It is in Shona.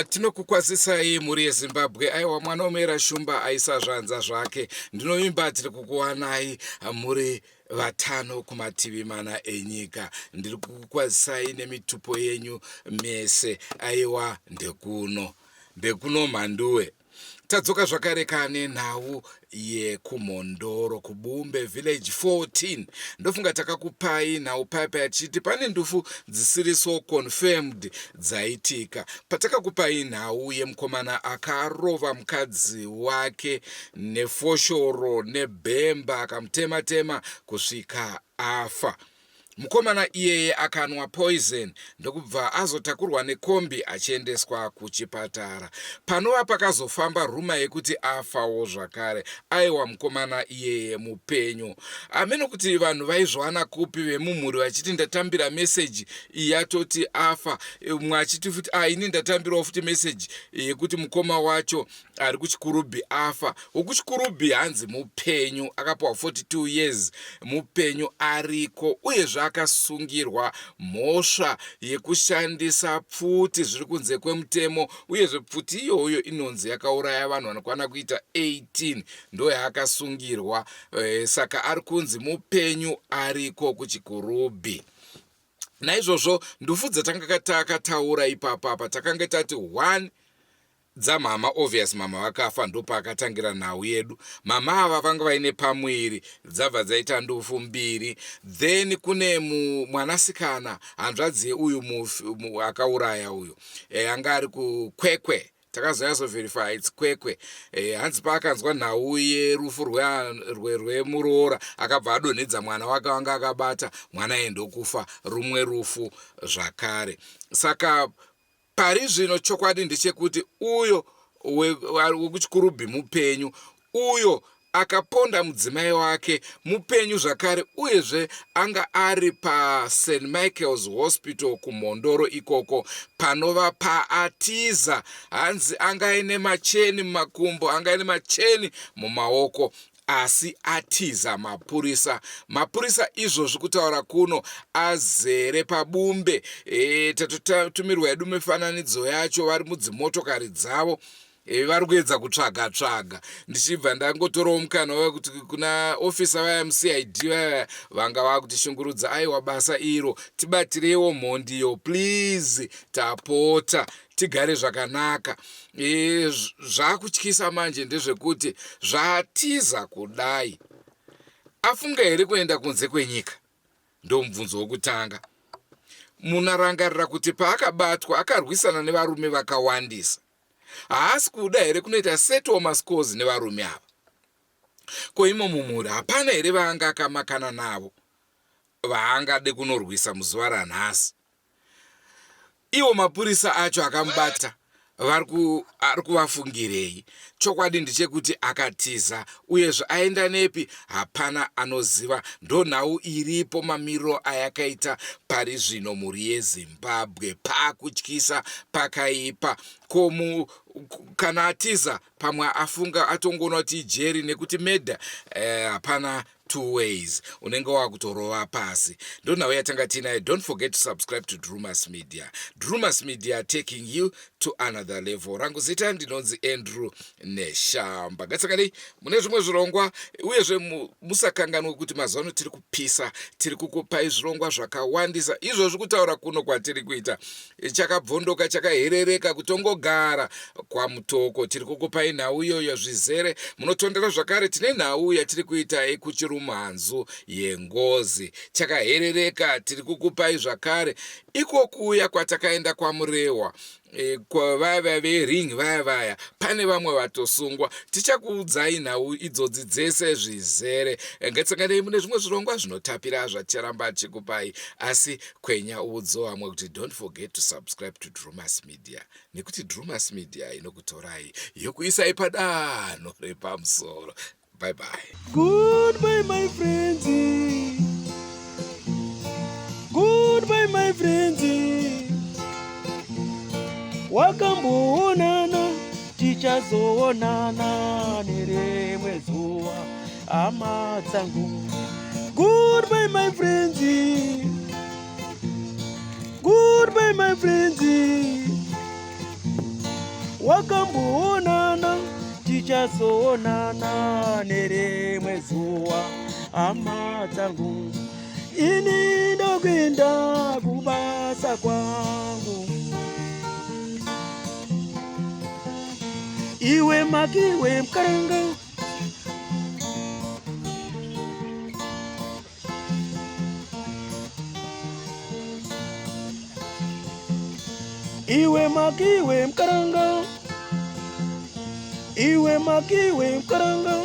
Tinokukwazisai muri yeZimbabwe. Aiwa mwana omera shumba aisa zvanza zvake. Ndinovimba tiri kukuwanai muri vatano kumativi mana enyika. Ndiri kukukwazisai nemitupo yenyu mese. Aiwa ndekuno mhanduwe. Tadzoka zvakare kane nhau yekumhondoro kubumbe village 14. Ndofunga takakupai nhau paipa yachiti pane ndufu dzisiri so confirmed dzaitika. Patakakupai nhau yemukomana akarova mukadzi wake nefoshoro nebhemba akamutema kusvika afa. Mukomana iyeye akanwa poison ndokubva azotakurwa nekombi achiendeswa kuchipatara. Panova pakazofamba ruma yekuti afawo zvakare. Aiwa mukomana iyeye mupenyu. Ameno kuti vanhu vaizvana kupi vemumhuri vachiti ndatambira message yatoti afa. Mumwe achiti futi ini ndatambirawo futi message yekuti mukoma wacho ari kuchikurubhi afa. Wokuchikurubhi hanzi mupenyu, akapawa 42 years, mupenyu ariko uyezve akasungirwa mhosva yekushandisa pfuti zviri kunze kwemutemo, uyezve pfuti iyoyo inonzi yakauraya vanhu vanokwana kuita 18 ndo yaakasungirwa. Saka ari kunzi mupenyu ariko kuchikurubhi. Naizvozvo ndufu dzatanga takataura ipapa patakanga tati 1 dzamama, obvious mama vakafa, ndo paakatangira nhau yedu. Mama ava vanga vaine pamwiri, dzabva dzaita ndufu 2. Then kune mwanasikana hanzvadzi uyu akauraya uyu, anga ari kukwekwe. Takazonyasoverify it's kwekwe. Hanzi paakanzwa nhau yerufu rwemuroora akabva adonhedza mwana wake wanga akabata, mwana endokufa rumwe rufu zvakare. Saka pari zvino chokwadi ndechekuti uyo wekuchikurubhi mupenyu, uyo akaponda mudzimai wake mupenyu zvakare, uyezve anga ari paSt Michael's Hospital kumhondoro ikoko panova paatiza. Hanzi anga aine macheni mumakumbo, anga aine macheni mumaoko, asi atiza mapurisa izvozvi kutaura kuno azere pabumbe. Tatotumirwa yedu mifananidzo yacho vari mudzimotokari dzavo, vari kuedza kutsvaga. Ndichibva ndangotorawo mukana wekuti kuna ofisa vaMCID vanga vakutishungurudza, aiwa basa iro tibatirewo mhondiyo please, tapota tigare zvakanaka. Zvakutyisa manje ndezvekuti zvatiza kudai, afunga here kuenda kunze kwenyika? Ndo mubvunzo wokutanga. Munarangarira kuti paakabatwa akarwisana nevarume vakawandisa. Haasi kuda here kunoita settlement scores nevarume ava? Ko imo mumhuri hapana here vaanga akamakana navo vaangade kunorwisa muzuva ranhasi? Iwo mapurisa acho akamubata ari kuvafungirei? Chokwadi ndechekuti akatiza, uyezve aenda nepi hapana anoziva. Ndo nhau iripo mamiriro ayakaita pari zvino muri yeZimbabwe, pakutyisa pakaipa. Kana atiza pamwe afunga atongoona kuti ijeri nekuti medha, hapana two ways, unenge wakutorova pasi. Ndo nhau yatanga tinayo. Don't forget to subscribe to Drumas Media. Drumas Media taking you to another level. Rangu zita ndinonzi Andrew Neshamba. Gatsakanei mune zvimwe zvirongwa, uyezve musakanganwe kuti mazano tiri kupisa, tiri kukupai zvirongwa zvakawandisa. Izvozvi kutaura kuno kwatiri kuita chakabvondoka, chakaherereka, kutongogara kwamutoko. Tiri kukupai nhau iyoyo zvizere. Munotondera zvakare, tine nhau yatiri kuita yekuchirumhanzu yengozi, chakaherereka. Tiri kukupai zvakare iko kuya kwatakaenda kwaMurehwa, kwavaya vering vaya pane vamwe vatosungwa. Tichakuudzai nhau idzodzi dzese zvizere. Ngetsanganei mune zvimwe zvirongwa zvinotapira zvacharamba chikupai, asi kwenya udzo hamwe kuti don't forget to subscribe to Drumas Media, nekuti Drumas Media inokutorai yokuisai padanho repamusoro. Bye bye. Goodbye my friends. Goodbye my friends. Wakamboonana tichazoonana nerimwe zuva, hama dzangu. Goodbye my friends. Goodbye my friends. wakamboonana tichazoonana nerimwe zuwa. Hama dzangu, ini ndokuenda kubasa kwangu. Iwe makiwe mkaranga, iwe makiwe mkaranga, iwe makiwe mkaranga.